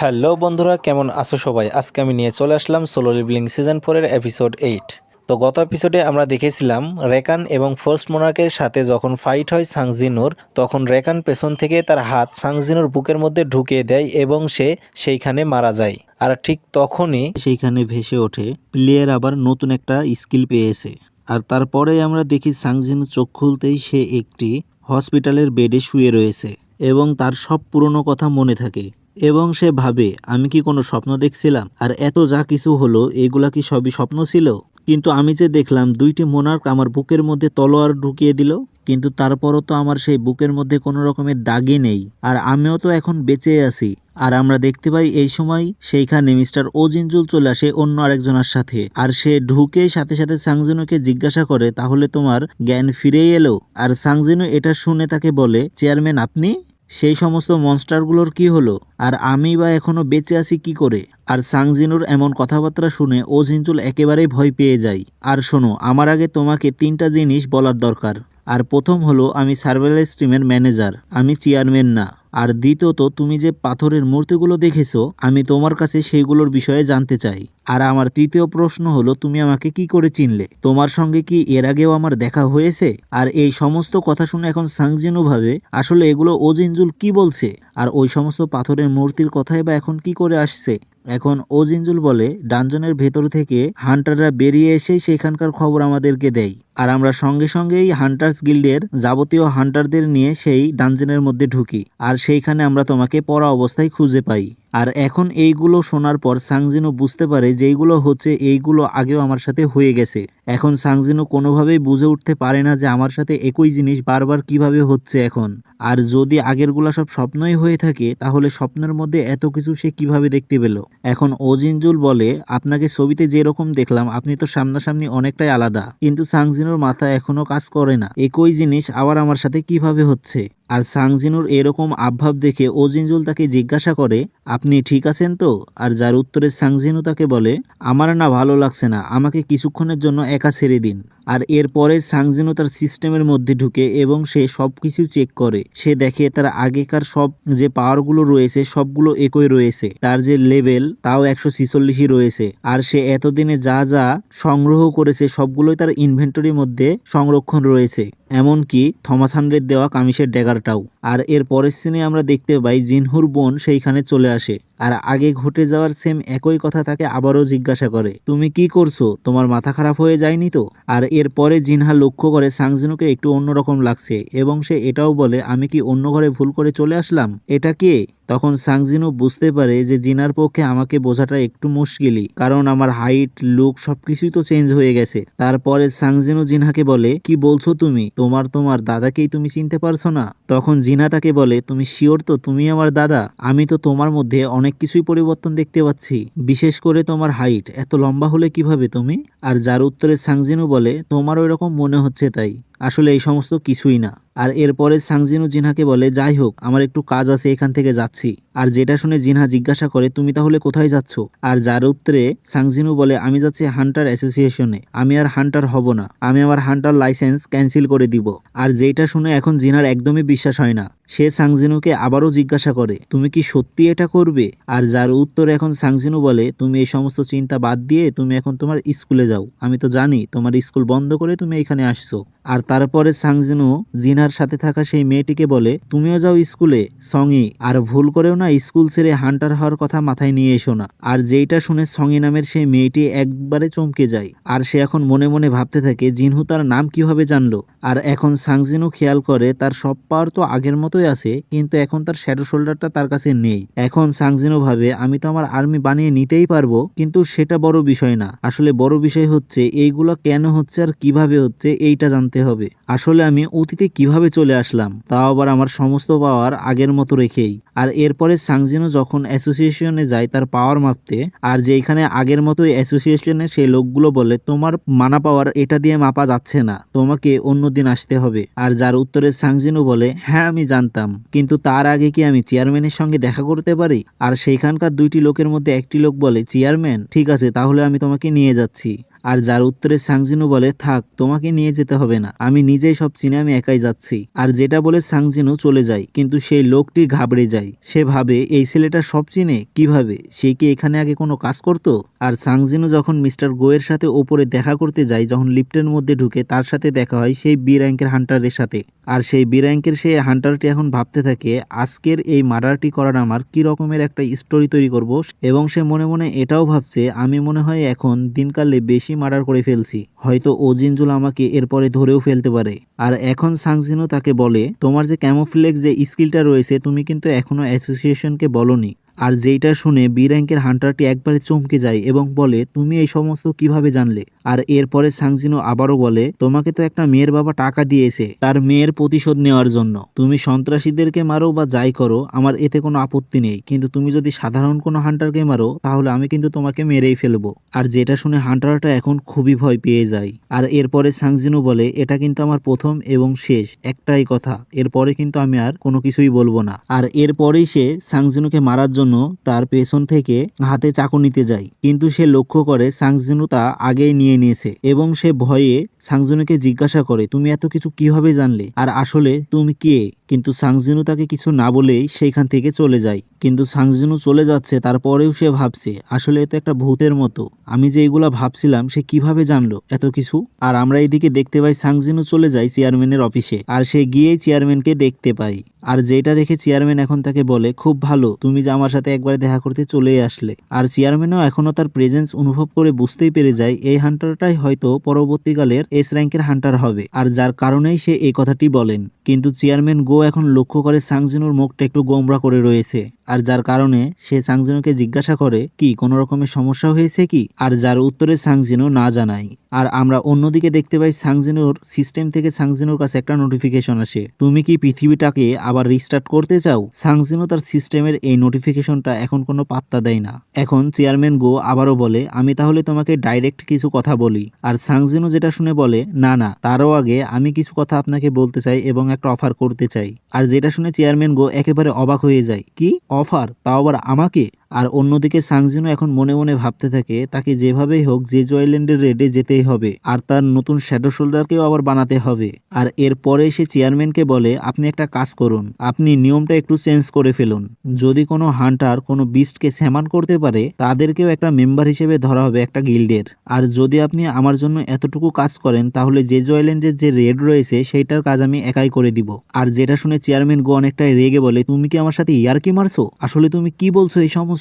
Hello বন্ধুরা, কেমন আছো সবাই? আজকে আমি নিয়ে চলে আসলাম সোলো লিভিং সিজন 4 এর এপিসোড 8। তো গত এপিসোডে আমরা দেখেছিলাম রেকান এবং ফোর্স্ট মোনার্কের সাথে যখন ফাইট হয় সাংজিনুর, তখন রেকান পেছন থেকে তার হাত সাংজিনুর বুকের মধ্যে ঢুকিয়ে দেয় এবং সে সেইখানে মারা যায়। আর ঠিক তখনই সেইখানে ভেসে ওঠে প্লেয়ার আবার নতুন একটা স্কিল পেয়েছে। আর তারপরে আমরা দেখি সাংজিনু চোখ খুলতেই সে একটি হসপিটালের বেডে শুয়ে রয়েছে এবং তার সব পুরনো কথা মনে থাকে এবং সে ভাবে আমি কি কোনো স্বপ্ন দেখছিলাম, আর এত যা কিছু হলো এগুলা কি সবই স্বপ্ন ছিল? কিন্তু আমি যে দেখলাম দুইটি মোনার্ক আমার বুকের মধ্যে তলোয়ার ঢুকিয়ে দিল, কিন্তু তারপরও তো আমার সেই বুকের মধ্যে কোনো রকমের দাগই নেই, আর আমিও তো এখন বেঁচে আছি। আর আমরা দেখতে পাই এই সময় সেইখানে মিস্টার ওজিনজুল চলে আসে অন্য আরেকজনের সাথে, আর সে ঢুকে সাথে সাথে সাংজিনুকে জিজ্ঞাসা করে তাহলে তোমার জ্ঞান ফিরেই এলো? আর সাংজিনু এটা শুনে তাকে বলে, চেয়ারম্যান আপনি, সেই সমস্ত মনস্টারগুলোর কি হলো, আর আমি বা এখনো বেঁচে আছি কি করে? আর সাংজিনুর এমন কথাবার্তা শুনে ওজিনজুল একেবারেই ভয় পেয়ে যায়। আর শোনো, আমার আগে তোমাকে তিনটা জিনিস বলার দরকার। আর প্রথম হলো আমি সার্ভেলেন্স টিমের ম্যানেজার, আমি চেয়ারম্যান না। আর দ্বিতীয়ত তুমি যে পাথরের মূর্তিগুলো দেখেছো আমি তোমার কাছে সেইগুলোর বিষয়ে জানতে চাই। আর আমার তৃতীয় প্রশ্ন হলো তুমি আমাকে কি করে চিনলে? তোমার সঙ্গে কি এর আগেও আমার দেখা হয়েছে? আর এই সমস্ত কথা শুনে এখন সাংজিনু ভাবে আসলে এগুলো ওজিনজুল কি বলছে, আর ওই সমস্ত পাথরের মূর্তির কথাই বা এখন কি করে আসছে। এখন ওজিনজুল বলে ডানজনের ভেতর থেকে হান্টাররা বেরিয়ে এসে সেখানকার খবর আমাদেরকে দেয়, আর আমরা সঙ্গে সঙ্গেই হান্টার্স গিল্ডের যাবতীয় হান্টারদের নিয়ে সেই ডানজনের মধ্যে ঢুকি, আর সেইখানে আমরা তোমাকে পড়া অবস্থায় খুঁজে পাই। আর এখন এইগুলো শোনার পর সাংজিনু বুঝতে পারে যে এইগুলো হচ্ছে এইগুলো আগেও আমার সাথে হয়ে গেছে। এখন সাংজিনু কোনোভাবেই বুঝে উঠতে পারে না যে আমার সাথে একই জিনিস বারবার কিভাবে হচ্ছে এখন। আর যদি আগেরগুলা সব স্বপ্নই হয়ে থাকে তাহলে স্বপ্নের মধ্যে এত কিছু সে কিভাবে দেখতে পেল? এখন ওজিনজুল বলে আপনাকে ছবিতে যেরকম দেখলাম আপনি তো সামনাসামনি অনেকটাই আলাদা, কিন্তু সাংজিনুর মাথা এখনো কাজ করে না একই জিনিস আবার আমার সাথে কিভাবে হচ্ছে। আর সাংজিনুর এরকম আবভাব দেখে ওজিনজুল তাকে জিজ্ঞাসা করে আপনি ঠিক আছেন তো? আর যার উত্তরে সাংজিনু তাকে বলে আমার না ভালো লাগছে না, আমাকে কিছুক্ষণের জন্য একা ছেড়ে দিন। আর এরপরে সাংজিনু তার সিস্টেমের মধ্যে ঢুকে এবং সে সব কিছু চেক করে। সে দেখে তার আগেকার সব যে পাওয়ারগুলো রয়েছে সবগুলো একই রয়েছে, তার যে লেভেল তাও 146ই রয়েছে। আর সে এতদিনে যা যা সংগ্রহ করেছে সবগুলোই তার ইনভেন্টরির মধ্যে সংরক্ষণ রয়েছে, এমনকি থমাস হান্ড্রেড দেওয়া কামিশের ড্যাগারটাও। আর এর পরের সিনে আমরা দেখতে পাই জিনহুর বোন সেইখানে চলে আসে, আর আগে ঘটে যাওয়ার সেম একই কথা তাকে আবারও জিজ্ঞাসা করে তুমি কি করছো, তোমার মাথা খারাপ হয়ে যায়নি তো? আর এরপরে জিনহা লক্ষ্য করে সাংজিনুকে একটু অন্যরকম লাগছে এবং সে এটাও বলে আমি কি অন্য ঘরে ভুল করে চলে আসলাম, এটা কে? তখন সাংজিনু বুঝতে পারে যে জিনার পক্ষে আমাকে বোঝাটা একটু মুশকিলই, কারণ আমার হাইট লুক সবকিছুই তো চেঞ্জ হয়ে গেছে। তারপরে সাংজিনু জিনহাকে বলে কি বলছো তুমি, তোমার দাদাকেই তুমি চিনতে পারছো না? তখন জিনহা তাকে বলে তুমি শিওর তো তুমি আমার দাদা? আমি তো তোমার মধ্যে অনেক কিছুই পরিবর্তন দেখতে পাচ্ছি, বিশেষ করে তোমার হাইট এত লম্বা হলে কিভাবে তুমি? আর যার উত্তরে সাংজিনু বলে তোমার ওই রকম মনে হচ্ছে তাই, আসলে এই সমস্ত কিছুই না। আর এরপরে সাংজিনু জিনহাকে বলে যাই হোক আমার একটু কাজ আছে, এখান থেকে যাচ্ছি। আর যেটা শুনে জিনহা জিজ্ঞাসা করে তুমি তাহলে কোথায় যাচ্ছ? আর যার উত্তরে সাংজিনু বলে আমি যাচ্ছি হান্টার অ্যাসোসিয়েশনে, আমি আর হান্টার হব না, আমি আমার হান্টার লাইসেন্স ক্যান্সেল করে দিব। আর যেটা শুনে এখন জিনহার একদমই বিশ্বাস হয় না, সে সাংজিনুকে আবারও জিজ্ঞাসা করে তুমি কি সত্যি এটা করবে? আর যার উত্তরে এখন সাংজিনু বলে তুমি এই সমস্ত চিন্তা বাদ দিয়ে তুমি এখন তোমার স্কুলে যাও, আমি তো জানি তোমার স্কুল বন্ধ করে তুমি এখানে আসছো। আর তারপরে সাংজিনু জিনার সাথে থাকা সেই মেয়েটিকে বলে তুমিও যাও স্কুলে সঙ্গি, আর ভুল করেও না স্কুল ছেড়ে হান্টার হওয়ার কথা মাথায় নিয়ে এসো না। আর যেইটা শুনে সঙ্গি নামের সেই মেয়েটি একবারে চমকে যায়, আর সে এখন মনে মনে ভাবতে থাকে জিনহু তার নাম কিভাবে জানলো। আর এখন সাংজিনু খেয়াল করে তার সব পাওয়ার তো আগের মতোই আছে, কিন্তু এখন তার শ্যাডো শোল্ডারটা তার কাছে নেই। এখন সাংজিনু ভাবে আমি তো আমার আর্মি বানিয়ে নিতেই পারবো, কিন্তু সেটা বড় বিষয় না, আসলে বড় বিষয় হচ্ছে এইগুলো কেন হচ্ছে আর কিভাবে হচ্ছে এইটা জানতে হবে। আসলে আমি অতীতে কিভাবে চলে আসলাম, তাও আবার আমার সমস্ত পাওয়ার আগের মতো রেখেই। আর এরপরে সাংজিনু যখন অ্যাসোসিয়েশনে যায় তার পাওয়ার মাপতে, আর যেখানে আগের মতোই অ্যাসোসিয়েশনে সেই লোকগুলো বলে তোমার মানা পাওয়ার এটা দিয়ে মাপা যাচ্ছে না, তোমাকে অন্যদিন আসতে হবে। আর যার উত্তরে সাংজিনু বলে হ্যাঁ আমি জানতাম, কিন্তু তার আগে কি আমি চেয়ারম্যানের সঙ্গে দেখা করতে পারি? আর সেইখানকার দুইটি লোকের মধ্যে একটি লোক বলে চেয়ারম্যান ঠিক আছে তাহলে আমি তোমাকে নিয়ে যাচ্ছি। আর যার উত্তরে সাংজিনু বলে, থাক, তোমাকে নিয়ে যেতে হবে না, আমি নিজেই সব চিনে আমি একাই যাচ্ছি। আর যেটা বলে সাংজিনু চলে যায়, কিন্তু সেই লোকটি ঘাবড়ে যায়। সে ভাবে এই ছেলেটা সব চিনে কিভাবে, সে কি এখানে আগে কোনো কাজ করতো? আর সাংজিনু যখন মিস্টার গোয়ের সাথে ওপরে দেখা করতে যায়, যখন লিফটের মধ্যে ঢুকে তার সাথে দেখা হয় সেই বি র্যাঙ্কের হান্টারের সাথে। আর সেই বি র্যাঙ্কের সেই হান্টারটি এখন ভাবতে থাকে, আজকের এই মার্ডারটি করার আমার কি রকমের একটা স্টোরি তৈরি করব। এবং সে মনে মনে এটাও ভাবছে, আমি মনে হয় এখন দিনকালে বেশি মার্ডার করে ফেলছি, হয়তো ও জিনজুল আমাকে এরপরে ধরেও ফেলতে পারে। আর এখন সাংজিনু তাকে বলে, তোমার যে ক্যামোফ্লেক্স যে স্কিলটা রয়েছে তুমি কিন্তু এখনো অ্যাসোসিয়েশনকে বলনি। আর যেইটা শুনে বি র্যাঙ্কের হান্টারটি একবারে চমকে যায় এবং বলে, তুমি এই সমস্ত কিভাবে জানলে? আর এরপরে সাংজিনু আবারও বলে, তোমাকে তো একটা মেয়ের বাবা টাকা দিয়েছে তার মেয়ের প্রতিশোধ নেওয়ার জন্য। তুমি সন্ত্রাসীদেরকে মারো বা যাই করো আমার এতে কোনো আপত্তি নেই, কিন্তু তুমি যদি সাধারণ কোনো হান্টারকে মারো তাহলে আমি কিন্তু তোমাকে মেরেই ফেলবো। আর যেটা শুনে হান্টারটা এখন খুবই ভয় পেয়ে যায়। আর এরপরে সাংজিনু বলে, এটা কিন্তু আমার প্রথম এবং শেষ একটাই কথা, এরপরে কিন্তু আমি আর কোনো কিছুই বলবো না। আর এরপরেই সে সাংজিনুকে মারার জন্য তার পেছন থেকে হাতে চাকু নিতে যায়, কিন্তু সে লক্ষ্য করে সাংজিনু তা আগেই নিয়ে নিয়েছে এবং সে ভয়ে সাংজিনুকে জিজ্ঞাসা করে, তুমি এত কিছু কিভাবে জানলে, আর আসলে তুমি কে? কিন্তু সাংজিনু তাকে কিছু না বলেই সেইখান থেকে চলে যায়। কিন্তু সাংজিনু চলে যাচ্ছে, তারপরেও সে ভাবছে, আসলে এতো একটা ভূতের মতো, আমি যে এগুলা ভাবছিলাম সে কিভাবে জানলো এত কিছু। আর আমরা এদিকে দেখতে পাই সাংজিনু চলে যায় চেয়ারম্যানের অফিসে, আর সে গিয়েই চেয়ারম্যানকে দেখতে পাই। আর যেটা দেখে চেয়ারম্যান এখন তাকে বলে, খুব ভালো তুমি যে আমার সাথে একবারে দেখা করতে চলে আসলে। আর চেয়ারম্যানও এখনো তার প্রেজেন্স অনুভব করে বুঝতেই পেরে যায় এই হান্টারটাই হয়তো পরবর্তীকালের এস র্যাঙ্কের হান্টার হবে, আর যার কারণেই সে এই কথাটি বলেন। কিন্তু চেয়ারম্যান গো এখন লক্ষ্য করে সাংজিনুর মুখটা একটু গোমরা করে রয়েছে, আর যার কারণে সে সাংজিনুকে জিজ্ঞাসা করে, কি কোনো রকমের সমস্যা হয়েছে কি? আর যার উত্তরে সাংজিনু না জানায়। আর আমরা অন্যদিকে দেখতে পাই সাংজিনুর সিস্টেম থেকে সাংজিনুর কাছে একটা নোটিফিকেশন আসে, তুমি কি পৃথিবীটাকে আবার রিস্টার্ট করতে চাও? সাংজিনু তার সিস্টেমের এই নোটিফিকেশনটা এখন কোনো পাত্তা দেয় না। এখন চেয়ারম্যান গো আবারও বলে, আমি তাহলে তোমাকে ডাইরেক্ট কিছু কথা বলি। আর সাংজিনু যেটা শুনে বলে, না না, তারও আগে আমি কিছু কথা আপনাকে বলতে চাই এবং একটা অফার করতে চাই। আর যেটা শুনে চেয়ারম্যান গো একেবারে অবাক হয়ে যায়, কি অফার, তাও আবার আমাকে? আর অন্যদিকে সাংজিনু এখন মনে মনে ভাবতে থাকে, তাকে যেভাবেই হোক জেজু আইল্যান্ডের রেডে যেতেই হবে, আর তার নতুন শ্যাডো শোল্ডারকেও আবার বানাতে হবে। আর এরপরে সে চেয়ারম্যানকে বলে, আপনি একটা কাজ করুন, আপনি নিয়মটা একটু চেঞ্জ করে ফেলুন, যদি কোনো হান্টার কোনো বিস্টকে স্যামান করতে পারে তাদেরকেও একটা মেম্বার হিসেবে ধরা হবে একটা গিল্ডের। আর যদি আপনি আমার জন্য এতটুকু কাজ করেন তাহলে জেজু আইল্যান্ডের যে রেড রয়েছে সেইটার কাজ আমি একাই করে দিব। আর যেটা শুনে চেয়ারম্যান গো অনেকটাই রেগে বলে, তুমি কি আমার সাথে ইয়ার্কি মারছো? আসলে তুমি কি বলছো এই সমস্ত?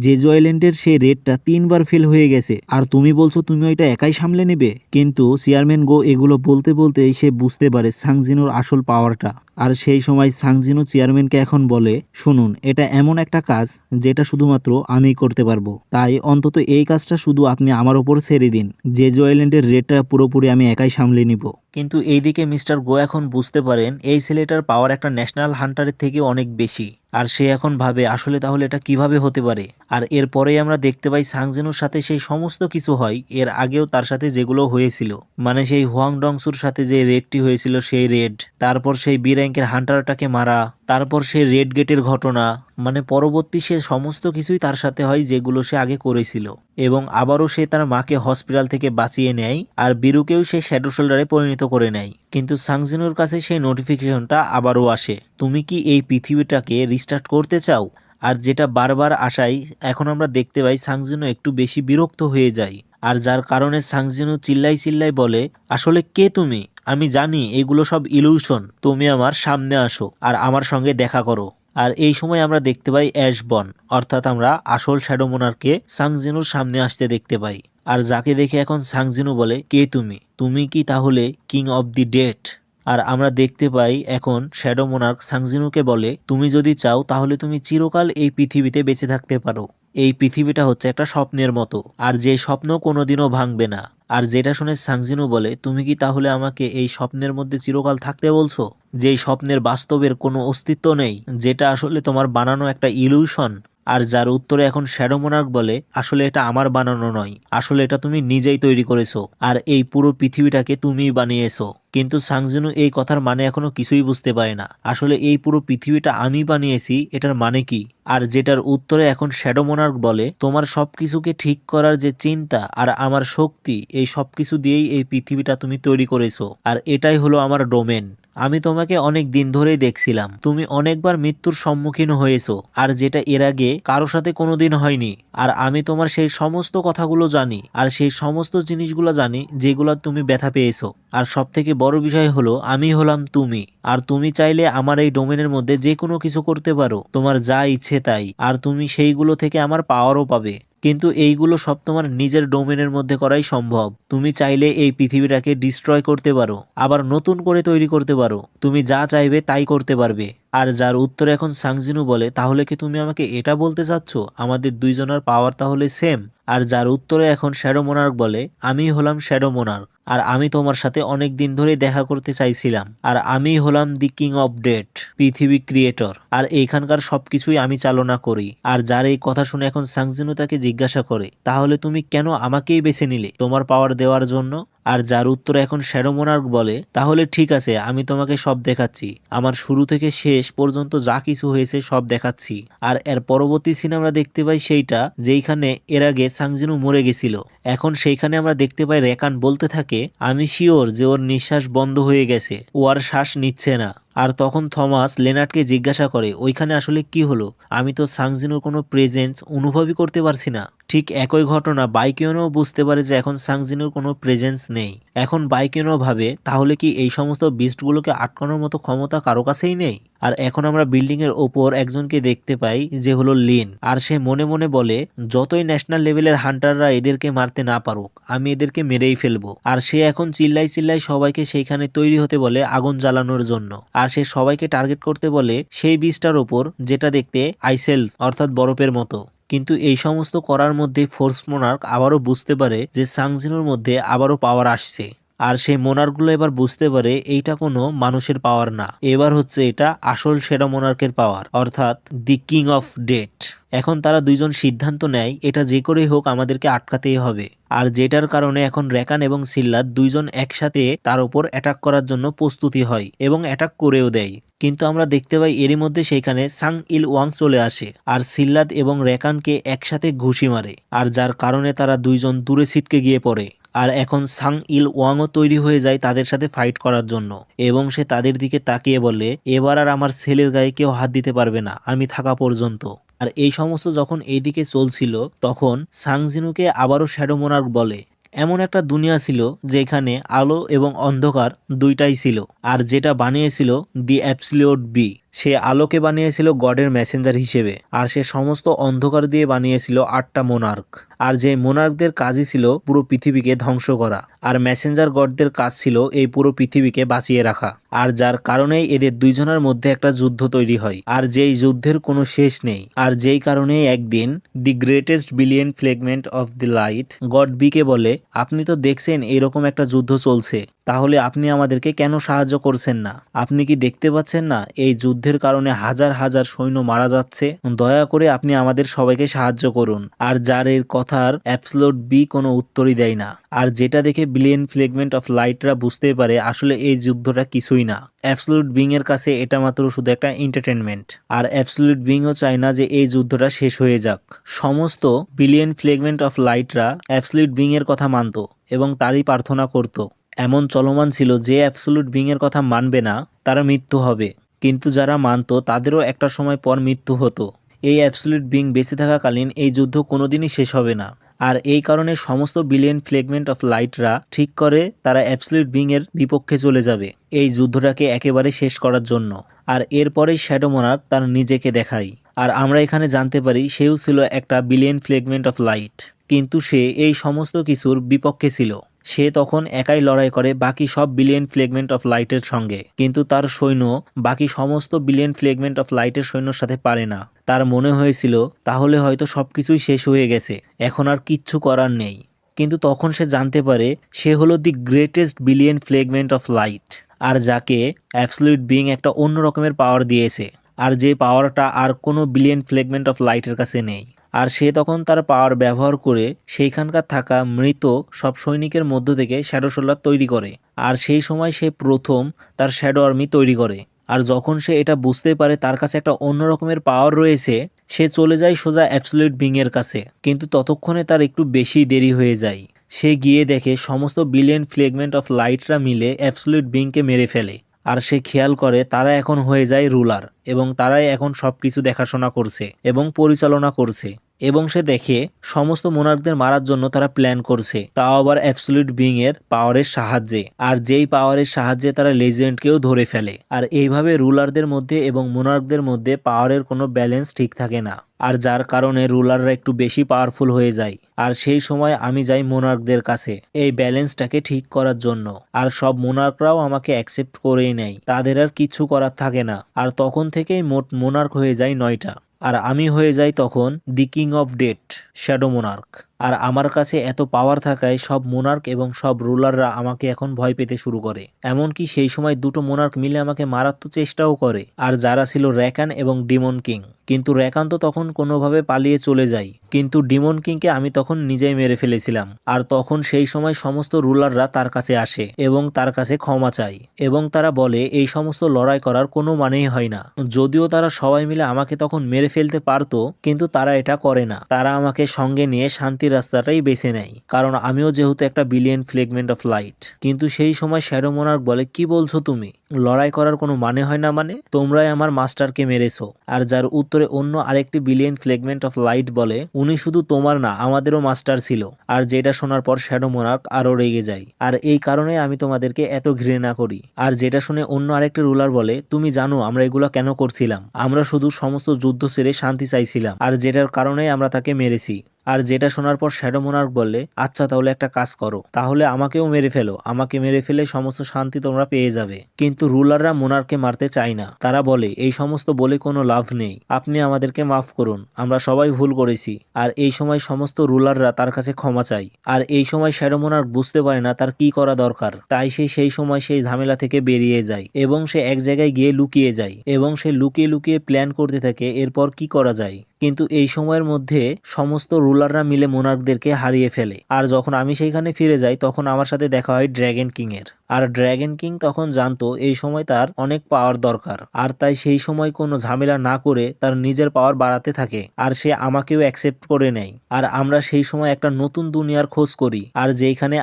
জেজু আইল্যান্ডের সেই রেডটা 3বার ফেল হয়ে গেছে, আর তুমি বলছো তুমি ওইটা একাই সামলে নেবে? কিন্তু চেয়ারম্যান গো এগুলো বলতে বলতেই সে বুঝতে পারে সাংজিনুর আসল পাওয়ারটা। আর সেই সময় সাংজিনু চেয়ারম্যানকে এখন বলে, শুনুন, এটা এমন একটা কাজ যেটা শুধুমাত্র আমিই করতে পারবো, তাই অন্তত এই কাজটা শুধু আপনি আমার ওপর ছেড়ে দিন, জেজু আইল্যান্ডের রেডটা পুরোপুরি আমি একাই সামলে নিব। কিন্তু এইদিকে মিস্টার গো এখন বুঝতে পারেন এই ছেলেটার পাওয়ার একটা ন্যাশনাল হান্টারের থেকে অনেক বেশি। আর সে এখন ভাবে, আসলে তাহলে এটা কিভাবে হতে পারে। আর এরপরেই আমরা দেখতে পাই সাংজিনুর সাথে সেই সমস্ত কিছু হয় এর আগেও তার সাথে যেগুলো হয়েছিল, মানে সেই হোয়াং ডংসুর সাথে যে রেডটি হয়েছিল সেই রেড, তারপর সেই বি র্যাঙ্কের হান্টারটাকে মারা, তারপর সেই রেড গেটের ঘটনা, মানে পরবর্তী সে সমস্ত কিছুই তার সাথে হয় যেগুলো সে আগে করেছিল। এবং আবারও সে তার মাকে হসপিটাল থেকে বাঁচিয়ে নেয়, আর বিরুকেও সে শ্যাডো শোল্ডারে পরিণত করে নেয়। কিন্তু সাংজিনুর কাছে সেই নোটিফিকেশনটা আবারও আসে, তুমি কি এই পৃথিবীটাকে রিস্টার্ট করতে চাও? আর যেটা বারবার আসাই এখন আমরা দেখতে পাই সাংজিনু একটু বেশি বিরক্ত হয়ে যায়। আর যার কারণে সাংজিনু চিল্লাই চিল্লাই বলে, আসলে কে তুমি? আমি জানি এগুলো সব ইলিউশন, তুমি আমার সামনে আসো আর আমার সঙ্গে দেখা করো। আর এই সময় আমরা দেখতে পাই অ্যাশবন, অর্থাৎ আমরা আসল শ্যাডো মোনার্ককে সাংজিনুর সামনে আসতে দেখতে পাই। আর যাকে দেখে এখন সাংজিনু বলে, কে তুমি? তুমি কি তাহলে কিং অব দি ডেড? আর আমরা দেখতে পাই এখন শ্যাডো মোনার্ক সাংজিনুকে বলে, তুমি যদি চাও তাহলে তুমি চিরকাল এই পৃথিবীতে বেঁচে থাকতে পারো, এই পৃথিবীটা হচ্ছে একটা স্বপ্নের মতো, আর যে স্বপ্ন কোনোদিনও ভাঙবে না। আর যেটা শুনে সাংজিনু বলে, তুমি কি তাহলে আমাকে এই স্বপ্নের মধ্যে চিরকাল থাকতে বলছো, যেই স্বপ্নের বাস্তবের কোনো অস্তিত্ব নেই, যেটা আসলে তোমার বানানো একটা ইলিউশন? আর যার উত্তরে এখন শ্যাডো মোনার্ক বলে আসলে এটা আমার বানানো নয়, আসলে এটা তুমি নিজেই তৈরি করেছো আর এই পুরো পৃথিবীটাকে তুমিই বানিয়েছো। কিন্তু সাংজিনু এই কথার মানে এখনো কিছুই বুঝতে পারে না, আসলে এই পুরো পৃথিবীটা আমি বানিয়েছি এটার মানে কি। আর যেটার উত্তরে এখন শ্যাডো মোনার্ক বলে তোমার সবকিছুকে ঠিক করার যে চিন্তা আর আমার শক্তি, এই সবকিছু দিয়েই এই পৃথিবীটা তুমি তৈরি করেছো আর এটাই হলো আমার ডোমেন। আমি তোমাকে অনেক দিন ধরেই দেখছিলাম, তুমি অনেকবার মৃত্যুর সম্মুখীন হয়েছো আর যেটা এর আগে কারো সাথে কোনোদিন হয়নি। আর আমি তোমার সেই সমস্ত কথাগুলো জানি আর সেই সমস্ত জিনিসগুলো জানি যেগুলো তুমি ব্যথা পেয়েছো। আর সব থেকে বড় বিষয় হলো আমি হলাম তুমি, আর তুমি চাইলে আমার এই ডোমেনের মধ্যে যে কোনো কিছু করতে পারো, তোমার যা ইচ্ছে তাই, আর তুমি সেইগুলো থেকে আমার পাওয়ারও পাবে। কিন্তু এইগুলো সব তোমার নিজের ডোমেনের মধ্যে করাই সম্ভব। তুমি চাইলে এই পৃথিবীটাকে ডিস্ট্রয় করতে পারো, আবার নতুন করে তৈরি করতে পারো, তুমি যা চাইবে তাই করতে পারবে। আর যার উত্তরে এখন সাংজিনু বলে তাহলে কি তুমি আমাকে এটা বলতে চাচ্ছ আমাদের দুইজনের পাওয়ার তাহলে সেম? আর যার উত্তরে এখন শ্যাডো মোনার্ক বলে আমি হলাম শ্যাডো মোনার্ক আর আমি তোমার সাথে অনেক দিন ধরে দেখা করতে চাইছিলাম, আর আমি হলাম দি কিং অফ ডেথ, পৃথিবী ক্রিয়েটর, আর এইখানকার সবকিছুই আমি চালনা করি। আর যার এই কথা শুনে এখন সাংজিনু তাকে জিজ্ঞাসা করে তাহলে তুমি কেন আমাকেই বেছে নিলে তোমার পাওয়ার দেওয়ার জন্য? আর যার উত্তরে এখন শ্যাডো মোনার্ক বলে তাহলে ঠিক আছে, আমি তোমাকে সব দেখাচ্ছি, আমার শুরু থেকে শেষ পর্যন্ত যা কিছু হয়েছে সব দেখাচ্ছি। আর এর পরবর্তী সিনে আমরা দেখতে পাই সেইটা যেইখানে এর আগে সাংজিনু মরে গেছিল, এখন সেইখানে আমরা দেখতে পাই রেকান বলতে থাকে আমি শিওর যে ওর নিঃশ্বাস বন্ধ হয়ে গেছে, ও আর শ্বাস নিচ্ছে না। আর তখন থমাস লেনার্ডকে জিজ্ঞাসা করে ওইখানে আসলে কি হলো, আমি তো সাংজিনুর কোনো প্রেজেন্স অনুভবই করতে পারছি না। ঠিক একই ঘটনা বাইকিওনও বুঝতে পারে যে এখন সাংজিনুর কোনো প্রেজেন্স নেই। এখন বাইকিওনও ভাবে তাহলে কি এই সমস্ত বিস্টগুলোকে আটকানোর মতো ক্ষমতা কারো কাছেই নেই? আর এখন আমরা বিল্ডিং এর ওপর একজনকে দেখতে পাই যে হলো লিন, আর সে মনে মনে বলে যতই ন্যাশনাল লেভেলের হান্টাররা এদেরকে মারতে না পারুক আমি এদেরকে মেরেই ফেলবো। আর সে এখন চিল্লাই চিল্লাই সবাইকে সেইখানে তৈরি হতে বলে আগুন জ্বালানোর জন্য, আর সে সবাইকে টার্গেট করতে বলে সেই বীজটার ওপর যেটা দেখতে আইসেলফ অর্থাৎ বরফের মতো। কিন্তু এই সমস্ত করার মধ্যে ফোর্স মোনার্ক আবারও বুঝতে পারে যে সাংজিনুর মধ্যে আবারও পাওয়ার আসছে, আর সেই মোনার্কগুলো এবার বুঝতে পারে এইটা কোনো মানুষের পাওয়ার না, এবার হচ্ছে এটা আসল শ্যাডো মোনার্কের পাওয়ার অর্থাৎ দি কিং অফ ডেথ। এখন তারা দুইজন সিদ্ধান্ত নেয় এটা যে করেই হোক আমাদেরকে আটকাতেই হবে, আর যেটার কারণে এখন রেকান এবং সিল্লাদ দুইজন একসাথে তার উপর অ্যাটাক করার জন্য প্রস্তুতি হয় এবং অ্যাটাক করেও দেয়। কিন্তু আমরা দেখতে পাই এরই মধ্যে সেইখানে সাং ইল ওয়াং চলে আসে আর সিল্লাদ এবং রেকানকে একসাথে ঘুষি মারে, আর যার কারণে তারা দুইজন দূরে ছিটকে গিয়ে পড়ে। আর এখন সাং ইল ওয়াংও তৈরি হয়ে যায় তাদের সাথে ফাইট করার জন্য, এবং সে তাদের দিকে তাকিয়ে বলে এবার আর আমার ছেলের গায়ে কেউ হাত দিতে পারবে না আমি থাকা পর্যন্ত। আর এই সমস্ত যখন এইদিকে চলছিল তখন সাংজিনুকে আবারও শ্যাডো মোনার্ক বলে এমন একটা দুনিয়া ছিল যেখানে আলো এবং অন্ধকার দুইটাই ছিল, আর যেটা বানিয়েছিল দি অ্যাবসলিউট বি, সে আলোকে বানিয়েছিল গডের মেসেঞ্জার হিসেবে, আর সে সমস্ত অন্ধকার দিয়ে বানিয়েছিল 8টা মোনার্ক। আর যে মোনার্কদের কাজই ছিল পুরো পৃথিবীকে ধ্বংস করা, আর মেসেঞ্জার গডদের কাজ ছিল এই পুরো পৃথিবীকে বাঁচিয়ে রাখা। আর যার কারণেই এদের দুইজনের মধ্যে একটা যুদ্ধ তৈরি হয়, আর যেই যুদ্ধের কোনো শেষ নেই। আর যেই কারণে একদিন the greatest billion fragment of the light god বিকে বলে আপনি তো দেখছেন এরকম একটা যুদ্ধ চলছে, তাহলে আপনি আমাদেরকে কেন সাহায্য করছেন না? আপনি কি দেখতে পাচ্ছেন না এই যুদ্ধের কারণে হাজার হাজার সৈন্য মারা যাচ্ছে? দয়া করে আপনি আমাদের সবাইকে সাহায্য করুন। আর যার এর কথার অ্যাবসলিউট বি কোনো উত্তরই দেয় না, আর যেটা দেখে বিলিয়ন ফ্লেগমেন্ট অফ লাইটরা বুঝতে পারে আসলে এই যুদ্ধটা কিছুই না, অ্যাবসলিউট বিং এর কাছে এটা মাত্র শুধু একটা এন্টারটেনমেন্ট। আর অ্যাবসলিউট বিংও চায় না যে এই যুদ্ধটা শেষ হয়ে যাক। সমস্ত billion fragment of লাইটরা absolute being এর কথা মানত এবং তারই প্রার্থনা করত। এমন চলমান ছিল যে অ্যাবসলিউট বিং এর কথা মানবে না তারা মৃত্যু হবে, কিন্তু যারা মানত তাদেরও একটা সময় পর মৃত্যু হতো। এই অ্যাবসলিউট বিং বেঁচে থাকাকালীন এই যুদ্ধ কোনোদিনই শেষ হবে না। আর এই কারণে সমস্ত বিলিয়ন ফ্লেগমেন্ট অফ লাইটরা ঠিক করে তারা অ্যাবসলিউট বিং এর বিপক্ষে চলে যাবে এই যুদ্ধটাকে একেবারে শেষ করার জন্য। আর এরপরেই শ্যাডো মোনার্ক তার নিজেকে দেখায়, আর আমরা এখানে জানতে পারি সেও ছিল একটা বিলিয়ন ফ্লেগমেন্ট অফ লাইট, কিন্তু সে এই সমস্ত কিছুর বিপক্ষে ছিল। সে তখন একাই লড়াই করে বাকি সব বিলিয়ন ফ্লেগমেন্ট অফ লাইটের সঙ্গে, কিন্তু তার সৈন্য বাকি সমস্ত বিলিয়ন ফ্লেগমেন্ট অফ লাইটের সৈন্যর সাথে পারে না। তার মনে হয়েছিল তাহলে হয়তো সবকিছুই শেষ হয়ে গেছে, এখন আর কিচ্ছু করার নেই। কিন্তু তখন সে জানতে পারে সে হলো the greatest billion fragment of light, আর যাকে অ্যাবসলিউট বিং একটা অন্য রকমের পাওয়ার দিয়েছে। আর যে পাওয়ারটা আর কোনো বিলিয়ন ফ্লেগমেন্ট অফ লাইটের কাছে নেই। আর সে তখন তার পাওয়ার ব্যবহার করে সেইখানকার থাকা মৃত সব সৈনিকের মধ্য থেকে শ্যাডো সোল্ডার তৈরি করে। আর সেই সময় সে প্রথম তার শ্যাডো আর্মি তৈরি করে। আর যখন সে এটা বুঝতে পারে তার কাছে একটা অন্য রকমের পাওয়ার রয়েছে, সে চলে যায় সোজা অ্যাবসলিউট বিংয়ের কাছে। কিন্তু ততক্ষণে তার একটু বেশি দেরি হয়ে যায়। সে গিয়ে দেখে সমস্ত বিলিয়ন ফ্লেগমেন্ট অফ লাইটরা মিলে অ্যাবসলিউট বিংকে মেরে ফেলে। আর সে খেয়াল করে তারা এখন হয়ে যায় রুলার এবং তারাই এখন সবকিছু দেখাশোনা করছে এবং পরিচালনা করছে। এবং সে দেখে সমস্ত মোনার্কদের মারার জন্য তারা প্ল্যান করছে, তাও আবার অ্যাবসলিউট বিং এর পাওয়ারের সাহায্যে। আর যেই পাওয়ারের সাহায্যে তারা লেজেন্ডকেও ধরে ফেলে। আর এইভাবে রুলারদের মধ্যে এবং মোনার্কদের মধ্যে পাওয়ারের কোনো ব্যালেন্স ঠিক থাকে না। আর যার কারণে রুলাররা একটু বেশি পাওয়ারফুল হয়ে যায়। আর সেই সময় আমি যাই মোনার্কদের কাছে এই ব্যালেন্সটাকে ঠিক করার জন্য। আর সব মোনার্করাও আমাকে অ্যাকসেপ্ট করেই নেয়, তাদের আর কিছু করার থাকে না। আর তখন থেকেই মোট মোনার্ক হয়ে যায় 9টা। আর আমি হয়ে যাই তখন the king of death, shadow monarch. আর আমার কাছে এত পাওয়ার থাকায় সব মোনার্ক এবং সব রুলাররা আমাকে এখন ভয় পেতে শুরু করে। এমনকি সেই সময় দুটো মোনার্ক মিলে আমাকে মারার তো চেষ্টাও করে। আর যারা ছিল র্যাকান এবং ডিমন কিং। কিন্তু র্যাকান তো তখন কোনোভাবে পালিয়ে চলে যায়, কিন্তু ডিমন কিংকে আমি তখন নিজেই মেরে ফেলেছিলাম। আর তখন সেই সময় সমস্ত রুলাররা তার কাছে আসে এবং তার কাছে ক্ষমা চায় এবং তারা বলে এই সমস্ত লড়াই করার কোনো মানেই হয় না। যদিও তারা সবাই মিলে আমাকে তখন মেরে ফেলতে পারতো, কিন্তু তারা এটা করে না। তারা আমাকে সঙ্গে নিয়ে শান্তির রাস্তাটাই বেছে নেয়, কারণ আমিও যেহেতু একটা বিলিয়ন ফ্লেগমেন্ট অফ লাইট। কিন্তু সেই সময় শ্যাডো মোনার্ক বলে, কি বলছো তুমি? লড়াই করার কোনো মানে হয় না? মানে তোমরাই আমার মাস্টারকে মেরেছো। আর যার উত্তরে অন্য আরেকটি বিলিয়ন ফ্লেগমেন্ট অফ লাইট বলে, উনি শুধু তোমার না, আমাদেরও মাস্টার ছিল। আর যেটা শোনার পর শ্যাডো মোনার্ক আরো রেগে যায়। আর এই কারণে আমি তোমাদেরকে এত ঘৃণা করি। আর যেটা শুনে অন্য আরেকটি রুলার বলে, তুমি জানো আমরা এগুলো কেন করছিলাম? আমরা শুধু সমস্ত যুদ্ধ ছেড়ে শান্তি চাইছিলাম, আর যেটার কারণে আমরা তাকে মেরেছি। আর যেটা শোনার পর শ্যাডো মোনার্ক বললে, আচ্ছা তাহলে একটা কাজ করো, তাহলে আমাকেও মেরে ফেলো। আমাকে মেরে ফেলে সমস্ত শান্তি তোমরা পেয়ে যাবে। কিন্তু রুলাররা মোনার্ককে মারতে চায় না। তারা বলে এই সমস্ত বলে কোনো লাভ নেই, আপনি আমাদেরকে মাফ করুন, আমরা সবাই ভুল করেছি। আর এই সময় সমস্ত রুলাররা তার কাছে ক্ষমা চায়। আর এই সময় শ্যাডো মোনার্ক বুঝতে পারে না তার কি করা দরকার, তাই সে সেই সময় সেই ঝামেলা থেকে বেরিয়ে যায় এবং সে এক জায়গায় গিয়ে লুকিয়ে যায় এবং সে লুকিয়ে লুকিয়ে প্ল্যান করতে থাকে এরপর কি করা যায়। কিন্তু এই সময়ের মধ্যে সমস্ত রুলাররা মিলে মোনার্কদেরকে হারিয়ে ফেলে। আর যখন আমি সেইখানে ফিরে যাই তখন আমার সাথে দেখা হয় ড্র্যাগন কিং এর। আর ড্র্যাগন কিং তখন জানতো এই সময় তার অনেক পাওয়ার দরকার, আর তাই সেই সময় কোনো ঝামেলা না করে তার নিজের পাওয়ার বাড়াতে থাকে। আর সে আমাকেও অ্যাকসেপ্ট করে নেয়। আর আমরা সেই সময় একটা নতুন দুনিয়ার খোঁজ করি, আর যেখানে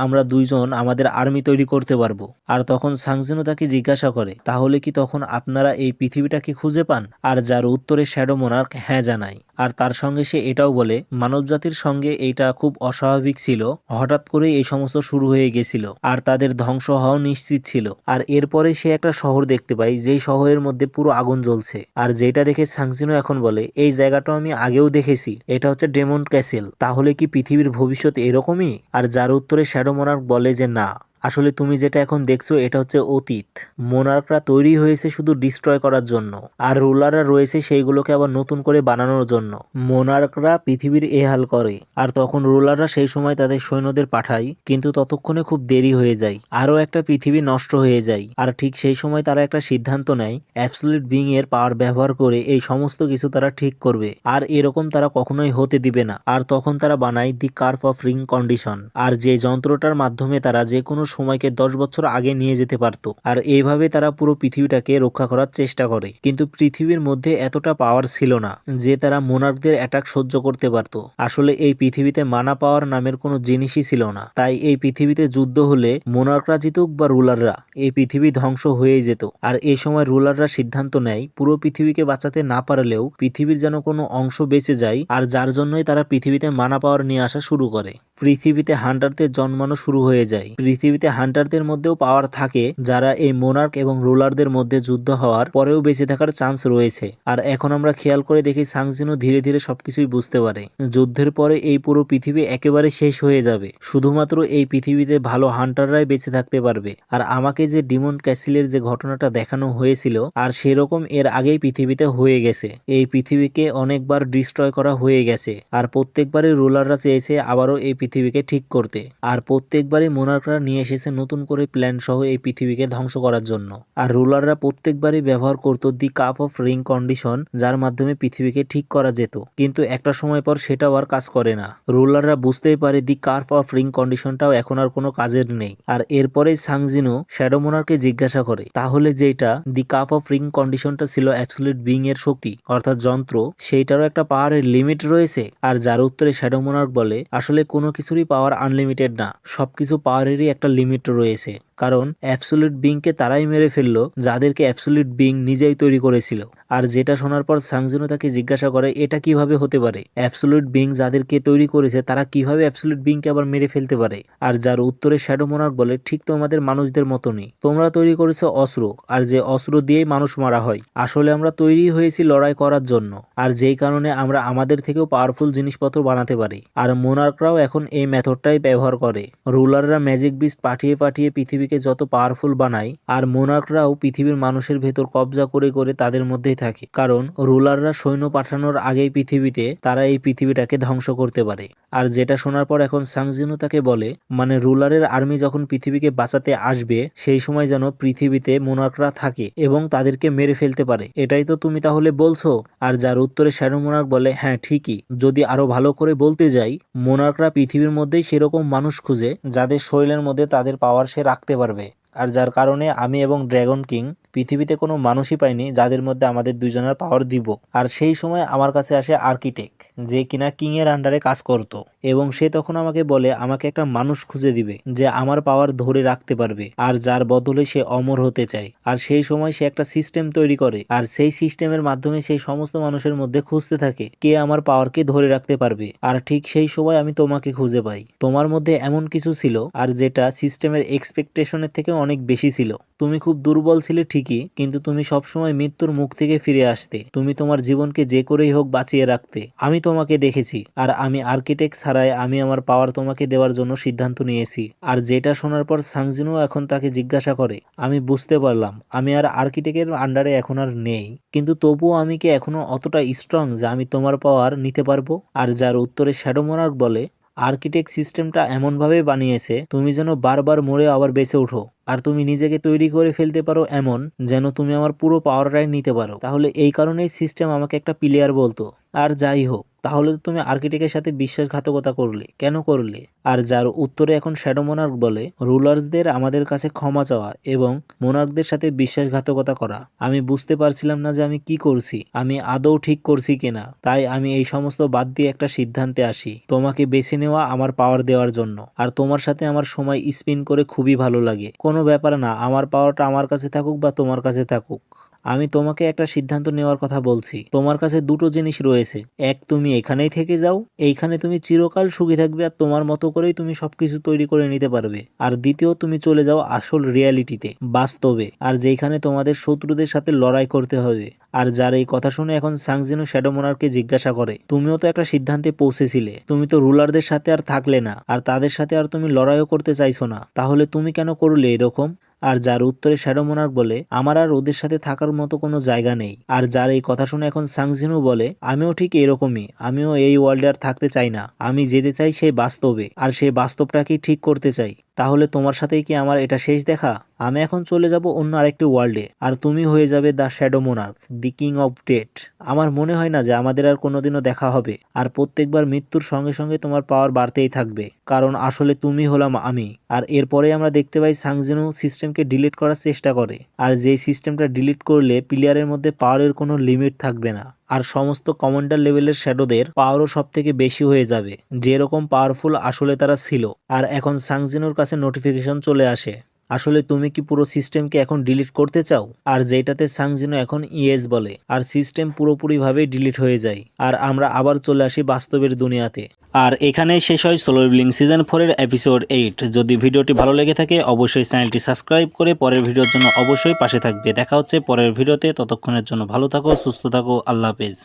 আমরা দুইজন আমাদের আর্মি তৈরি করতে পারবো। আর তখন সাংজিনো তাকে জিজ্ঞাসা করে, তাহলে কি তখন আপনারা এই পৃথিবীটাকে খুঁজে পান? আর যার উত্তরে শ্যাডো মোনার্ক হ্যাঁ জানায়। আর তার সঙ্গে সে এটাও বলে মানবজাতির সঙ্গে এইটা খুব অস্বাভাবিক ছিল, হঠাৎ করে এই সমস্ত শুরু হয়ে গেছিল আর তাদের ধ্বংস হওয়া নিশ্চিত ছিল। আর এরপরে সে একটা শহর দেখতে পায়, যেই শহরের মধ্যে পুরো আগুন জ্বলছে। আর যেটা দেখে সাংজিনো এখন বলে, এই জায়গাটা আমি আগেও দেখেছি, এটা হচ্ছে ডেমন ক্যাসেল। তাহলে কি পৃথিবীর ভবিষ্যৎ এরকমই? আর যার উত্তরে শ্যাডো মোনার্ক বলে যে না, আসলে তুমি যেটা এখন দেখছো এটা হচ্ছে অতীত। মোনার্করা তৈরি হয়েছে শুধু ডিস্ট্রয় করার জন্য, আর রুলাররা রয়েছে সেইগুলোকে আবার নতুন করে বানানোর জন্য। মোনার্করা পৃথিবীর এ হাল করে, আর তখন রুলাররা সেই সময় তাদের সৈন্যদের পাঠায়, কিন্তু ততক্ষণে খুব দেরি হয়ে যায়। আরও একটা পৃথিবী নষ্ট হয়ে যায়। আর ঠিক সেই সময় তারা একটা সিদ্ধান্ত নেয়, অ্যাবসলিউট বিং এর পাওয়ার ব্যবহার করে এই সমস্ত কিছু তারা ঠিক করবে, আর এরকম তারা কখনোই হতে দিবে না। আর তখন তারা বানায় দি কার্ভ অফ রিং কন্ডিশন, আর যে যন্ত্রটার মাধ্যমে তারা যে কোনো সময়কে 10 বছর আগে নিয়ে যেতে পারত। আর এইভাবে তারা পুরো পৃথিবীটাকে রক্ষা করার চেষ্টা করে। কিন্তু পৃথিবীর মধ্যে এতটা পাওয়ার ছিল না যে তারা মোনার্কদের অ্যাটাক সহ্য করতে পারত। আসলে এই পৃথিবীতে মানা পাওয়ার নামের কোনো জিনিসই ছিল না। তাই এই পৃথিবীতে যুদ্ধ হলে মোনার্করা জিতুক বা রুলাররা, এই পৃথিবী ধ্বংস হয়ে যেত। আর এই সময় রুলাররা সিদ্ধান্ত নেয় পুরো পৃথিবীকে বাঁচাতে না পারলেও পৃথিবীর যেন কোনো অংশ বেঁচে যায়। আর যার জন্যই তারা পৃথিবীতে মানা পাওয়ার নিয়ে আসা শুরু করে। পৃথিবীতে হান্টারদের জন্মানো শুরু হয়ে যায়। পৃথিবীতে হান্টারদের মধ্যেও পাওয়ার থাকে, যারা এই মোনার্ক এবং রুলারদের মধ্যে যুদ্ধ হওয়ার পরেও বেঁচে থাকার চান্স রয়েছে। আর এখন আমরা খেয়াল করে দেখি সাংজিনো ধীরে ধীরে সবকিছুই বুঝতে পারে। যুদ্ধের পরে এই পুরো পৃথিবী একেবারে শেষ হয়ে যাবে, শুধুমাত্র এই পৃথিবীতে ভালো হান্টাররাই বেঁচে থাকতে পারবে। আর আমাকে যে ডিমন ক্যাসেলের যে ঘটনাটা দেখানো হয়েছিল, আর সেরকম এর আগেই পৃথিবীতে হয়ে গেছে। এই পৃথিবীকে অনেকবার ডিস্ট্রয় করা হয়ে গেছে, আর প্রত্যেকবারই রুলাররা চেয়েছে আবারও এই পৃথিবীকে ঠিক করতে। আর প্রত্যেকবারই মোনার্করা নিয়ে এসেছে নতুন করে প্ল্যান সহ এই পৃথিবীকে ধ্বংস করার জন্য। আর রুলাররা প্রত্যেকবারই ব্যবহার করত দি কাপ অফ রিং কন্ডিশন, যার মাধ্যমে পৃথিবীকে ঠিক করা যেত। কিন্তু একটা সময় পর সেটাও আর কাজ করে না। রুলাররা বুঝতেই পারে দি কাপ অফ রিং কন্ডিশনটাও এখন আর কোনো কাজের নেই। আর এরপরেই সাংজিনো শ্যাডো মোনার্ককে জিজ্ঞাসা করে, তাহলে যেটা দি কাপ অফ রিং কন্ডিশনটা ছিল অ্যাবসলিউট বিং এর শক্তি অর্থাৎ যন্ত্র, সেইটারও একটা পাওয়ারের লিমিট রয়েছে। আর যার উত্তরে শ্যাডো মোনার্ক বলে, আসলে কোনো কিছুরই পাওয়ার আনলিমিটেড না, সবকিছু পাওয়ারেরই একটা লিমিট রয়েছে। কারণ অ্যাবসলিউট বিংকে তারাই মেরে ফেললো যাদেরকে অ্যাবসলিউট বিং নিজেই তৈরি করেছিল। আর যেটা শোনার পর সাংজিনো তাকে জিজ্ঞাসা করে, এটা কিভাবে হতে পারে? অ্যাবসলিউট বিং যাদেরকে তৈরি করেছে তারা কিভাবে অ্যাবসলিউট বিংকে আবার মেরে ফেলতে পারে? আর যার উত্তরে শ্যাডো মোনার্ক বলে, ঠিক তোমাদের মানুষদের মতনই, তোমরা তৈরি করেছো অস্ত্র, আর যে অস্ত্র দিয়েই মানুষ মারা হয়। আসলে আমরা তৈরি হয়েছি লড়াই করার জন্য, আর যেই কারণে আমরা আমাদের থেকেও পাওয়ারফুল জিনিসপত্র বানাতে পারি। আর মোনার্করাও এখন এই মেথডটাই ব্যবহার করে। রুলাররা ম্যাজিক বিস্ট পাঠিয়ে পাঠিয়ে পৃথিবীকে যত পাওয়ারফুল বানায়, আর মোনার্করাও পৃথিবীর মানুষের ভেতর কবজা করে করে তাদের মধ্যেই থাকে। কারণ রুলাররা সৈন্য পাঠানোর আগেই পৃথিবীতে তারা এই পৃথিবীটাকে ধ্বংস করতে পারে। আর যেটা শোনার পর এখন সাংজিনো তাকে বলে, মানে রুলারের আর্মি যখন পৃথিবীকে বাঁচাতে আসবে সেই সময় যেন পৃথিবীতে মোনার্করা থাকে এবং তাদেরকে মেরে ফেলতে পারে। এটাই তো তুমি তাহলে বলছো? আর যার উত্তরে শ্যাডো মোনার্ক বলে, হ্যাঁ ঠিকই, যদি আরো ভালো করে বলতে যাই, মোনার্করা পৃথিবীর মধ্যেই সেরকম মানুষ খুঁজে যাদের শরীরের মধ্যে তাদের পাওয়ার সে রাখতে পারবে। আর যার কারণে আমি এবং ড্রাগন কিং পৃথিবীতে কোনো মানুষই পাইনি যাদের মধ্যে আমাদের দুইজনের পাওয়ার দিব। আর সেই সময় আমার কাছে আসে আর্কিটেক্ট, যে কিনা কিং এর আন্ডারে কাজ করত, এবং সে তখন আমাকে বলে আমাকে একটা মানুষ খুঁজে দিবে যে আমার পাওয়ার ধরে রাখতে পারবে আর যার বদলে সে অমর হতে চায়। আর সেই সময় সে একটা সিস্টেম তৈরি করে, আর সেই সিস্টেমের মাধ্যমে সেই সমস্ত মানুষের মধ্যে খুঁজতে থাকে কে আমার পাওয়ারকে ধরে রাখতে পারবে। আর ঠিক সেই সময় আমি তোমাকে খুঁজে পাই। তোমার মধ্যে এমন কিছু ছিল আর যেটা সিস্টেমের এক্সপেকটেশনের থেকে অনেক বেশি ছিল। তুমি খুব দুর্বল ছিলে ঠিকই, কিন্তু তুমি সবসময় মৃত্যুর মুখ থেকে ফিরে আসতে। তুমি তোমার জীবনকে যে করেই হোক বাঁচিয়ে রাখতে। আমি তোমাকে দেখেছি, আর আমি আর্কিটেক্ট ছাড়াই আমি আমার পাওয়ার তোমাকে দেওয়ার জন্য সিদ্ধান্ত নিয়েছি। আর যেটা শোনার পর সাংজিনো এখন তাকে জিজ্ঞাসা করে, আমি বুঝতে পারলাম আমি আর আর্কিটেক্টের আন্ডারে এখন আর নেই, কিন্তু তবুও আমি কি এখনো অতটা স্ট্রং যে আমি তোমার পাওয়ার নিতে পারবো? আর যার উত্তরে শ্যাডো মোনার্ক বলে, আর্কিটেক্ট সিস্টেমটা এমনভাবে বানিয়েছে তুমি যেন বারবার মরে আবার বেঁচে ওঠো, আর তুমি নিজেকে তৈরি করে ফেলতে পারো এমন যেন তুমি আমার পুরো পাওয়ারটাই নিতে পারো। তাহলে এই কারণেই সিস্টেম আমাকে একটা প্লেয়ার বলতো। আর যাই হোক, তাহলে তো তুমি আর্কিটেক্টের সাথে বিশ্বাসঘাতকতা করলে, কেন করলে? আর যার উত্তরে এখন শ্যাডো মোনার্ক বলে, রুলার্সদের আমাদের কাছে ক্ষমা চাওয়া এবং মোনার্কদের সাথে বিশ্বাসঘাতকতা করা। আমি বুঝতে পারছিলাম না যে আমি কি করছি, আমি আদৌ ঠিক করছি কিনা। তাই আমি এই সমস্ত বাদ দিয়ে একটা সিদ্ধান্তে আসি, তোমাকে বেছে নেওয়া আমার পাওয়ার দেওয়ার জন্য। আর তোমার সাথে আমার সময় স্পেন্ড করে খুবই ভালো লাগে। কোনো ব্যাপার না, আমার পাওয়ারটা আমার কাছে থাকুক বা তোমার কাছে থাকুক, আমি তোমাকে একটা সিদ্ধান্ত নেওয়ার কথা বলছি। তোমার কাছে দুটো জিনিস রয়েছে, এক, তুমি এখানেই থেকে যাও, এইখানে তুমি চিরকাল সুখী থাকবে আর তোমার মতো করেই তুমি সবকিছু তৈরি করে নিতে পারবে। আর দ্বিতীয়, তুমি চলে যাও আসল রিয়ালিটিতে, বাস্তবে, আর যেখানে তোমাদের শত্রুদের সাথে লড়াই করতে হবে। আর যার এই কথা শুনে এখন সাংজিনো শ্যাডো মোনার্ককে জিজ্ঞাসা করে, তুমিও তো একটা সিদ্ধান্তে পৌঁছেছিলে, তুমি তো রুলারদের সাথে আর থাকলে না, আর তাদের সাথে আর তুমি লড়াইও করতে চাইছো না, তাহলে তুমি কেন করলে এরকম? আর যার উত্তরে শ্যাডো মোনার্ক বলে, আমার আর ওদের সাথে থাকার মতো কোনো জায়গা নেই। আর যার এই কথা শুনে এখন সাংজিনো বলে, আমিও ঠিক এরকমই, আমিও এই ওয়ার্ল্ডে আর থাকতে চাই না, আমি যেতে চাই সেই বাস্তবে, আর সেই বাস্তবটাকেই ঠিক করতে চাই। তাহলে তোমার সাথেই কি আমার এটা শেষ দেখা? আমি এখন চলে যাব অন্য আরেকটি ওয়ার্ল্ডে, আর তুমি হয়ে যাবে the shadow Monarch, the king of death. আমার মনে হয় না যে আমাদের আর কোনোদিনও দেখা হবে, আর প্রত্যেকবার মৃত্যুর সঙ্গে সঙ্গে তোমার পাওয়ার বাড়তেই থাকবে, কারণ আসলে তুমি হলাম আমি। আর এরপরে আমরা দেখতে পাই সাংজিনো সিস্টেমকে ডিলিট করার চেষ্টা করে, আর যেই সিস্টেমটা ডিলিট করলে প্লেয়ারের মধ্যে পাওয়ারের কোনো লিমিট থাকবে না, আর সমস্ত কমান্ডার লেভেলের শ্যাডোদের পাওয়ারও সব থেকে বেশি হয়ে যাবে, যেরকম পাওয়ারফুল আসলে তারা ছিল। আর এখন সাংজিনোর কাছে নোটিফিকেশন চলে আসে, আসলে তুমি কি পুরো সিস্টেমকে এখন ডিলিট করতে চাও? আর যেটাতে সাংজিনো এখন ইয়েস বলে, আর সিস্টেম পুরোপুরিভাবে ডিলিট হয়ে যায়, আর আমরা আবার চলে আসি বাস্তবের দুনিয়াতে। আর এখানেই শেষ হয় সোলো লেভেলিং সিজন 4 এর এপিসোড 8। যদি ভিডিওটি ভালো লেগে থাকে অবশ্যই চ্যানেলটি সাবস্ক্রাইব করে পরের ভিডিওর জন্য অবশ্যই পাশে থাকবে। দেখা হচ্ছে পরের ভিডিওতে, ততক্ষণের জন্য ভালো থাকো, সুস্থ থাকো, আল্লাহ হাফেজ।